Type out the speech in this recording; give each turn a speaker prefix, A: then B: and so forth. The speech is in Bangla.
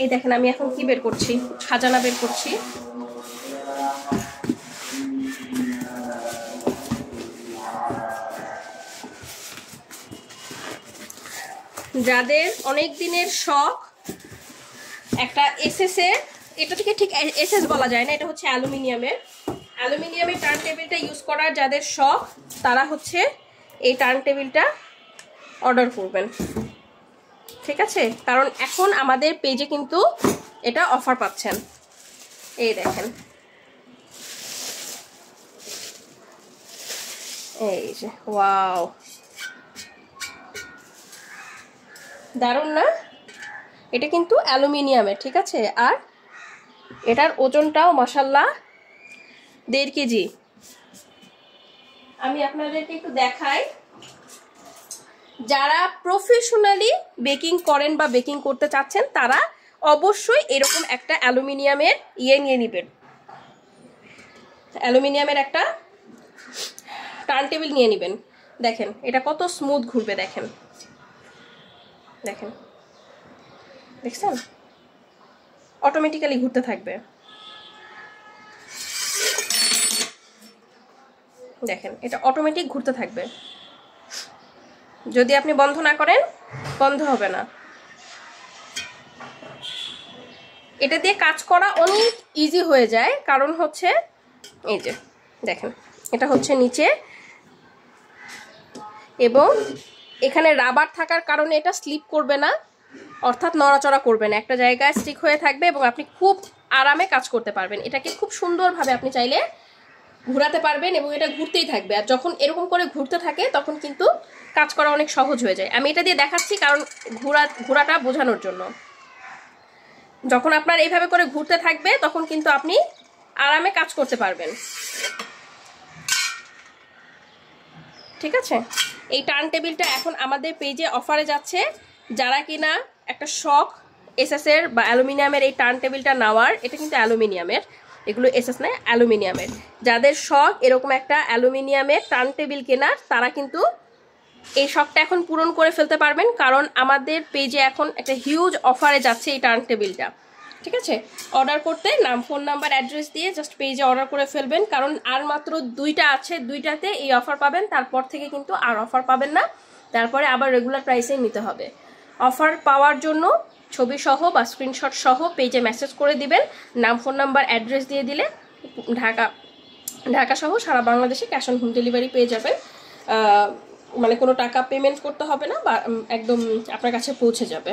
A: এই দেখেন আমি এখন কি বের করছি, খাজানা বের করছি। যাদের অনেক দিনের শখ একটা এসএস এর, এটা থেকে ঠিক এসএস বলা যায় না, এটা হচ্ছে অ্যালুমিনিয়ামের টার্ন টেবিলটা ইউজ করার যাদের শখ, তারা হচ্ছে এই টার্ন টেবিলটা অর্ডার করবেন, ঠিক আছে? কারণ এখন আমাদের পেজে কিন্তু এটা অফার পাচ্ছেন। এই দেখেন, এই যে ওয়াও, দারুণ না? এটা কিন্তু অ্যালুমিনিয়ামের, ঠিক আছে? আর এটার ওজনটাও মাশাআল্লাহ 1.5 কেজি। আমি আপনাদেরকে একটু দেখাই, যারা প্রফেশনালি বেকিং করেন বা বেকিং করতে চাচ্ছেন তারা অবশ্যই এরকম একটা অ্যালুমিনিয়ামের নিয়ে নেবেন, অ্যালুমিনিয়ামের একটা টার্ন টেবিল নিয়ে নেবেন। দেখেন এটা কত স্মুথ ঘুরবে, দেখেন দেখেন, দেখছেন? অটোমেটিক্যালি ঘুরতে থাকবে। দেখেন এটা অটোমেটিক ঘুরতে থাকবে, যদি আপনি বন্ধ না করেন বন্ধ হবে না। এটা দিয়ে কাজ করা অনেক ইজি হয়ে যায়, কারণ হচ্ছে এই যে দেখেন এটা হচ্ছে নিচে, এবং এখানে রাবার থাকার কারণে এটা স্লিপ করবে না, অর্থাৎ নড়াচড়া করবে না, একটা জায়গায় স্টিক হয়ে থাকবে এবং আপনি খুব আরামে কাজ করতে পারবেন। এটাকে খুব সুন্দরভাবে আপনি চাইলে ঘোরাতে পারবেন এবং এটা ঘুরতেই থাকবে। আর যখন এরকম করে ঘুরতে থাকে তখন কিন্তু কাজ করা অনেক সহজ হয়ে যায়। আমি এটা দিয়ে দেখাচ্ছি কারণ ঘোরাটা বোঝানোর জন্য। যখন আপনার এইভাবে করে ঘুরতে থাকবে তখন কিন্তু আপনি আরামে কাজ করতে পারবেন, ঠিক আছে? এই টার্ন টেবিলটা এখন আমাদের পেজে অফারে যাচ্ছে। যারা কিনা একটা শখ এসএস এর বা অ্যালুমিনিয়ামের এই টার্ন টেবিলটা নেওয়ার, এটা কিন্তু অ্যালুমিনিয়ামের, এগুলো এসএস নয়, অ্যালুমিনিয়ামের। যাদের শখ এরকম একটা অ্যালুমিনিয়ামের টার্ন টেবিল কেনার, তারা কিন্তু এই শখটা এখন পূরণ করে ফেলতে পারবেন, কারণ আমাদের পেজে এখন একটা হিউজ অফারে যাচ্ছে এই টার্ন টেবিলটা, ঠিক আছে? অর্ডার করতে নাম, ফোন নাম্বার, অ্যাড্রেস দিয়ে জাস্ট পেজে অর্ডার করে ফেলবেন, কারণ আর মাত্র 2টা আছে, 2টাতে এই অফার পাবেন, তারপর থেকে কিন্তু আর অফার পাবেন না, তারপরে আবার রেগুলার প্রাইসেই নিতে হবে। অফার পাওয়ার জন্য ছবি সহ বা স্ক্রিনশট সহ পেজে মেসেজ করে দিবেন, নাম, ফোন নাম্বার, অ্যাড্রেস দিয়ে দিলে ঢাকা সহ সারা বাংলাদেশে ক্যাশ অন হোম ডেলিভারি পেয়ে যাবেন। মানে কোনো টাকা পেমেন্ট করতে হবে না, বা একদম আপনার কাছে পৌঁছে যাবে।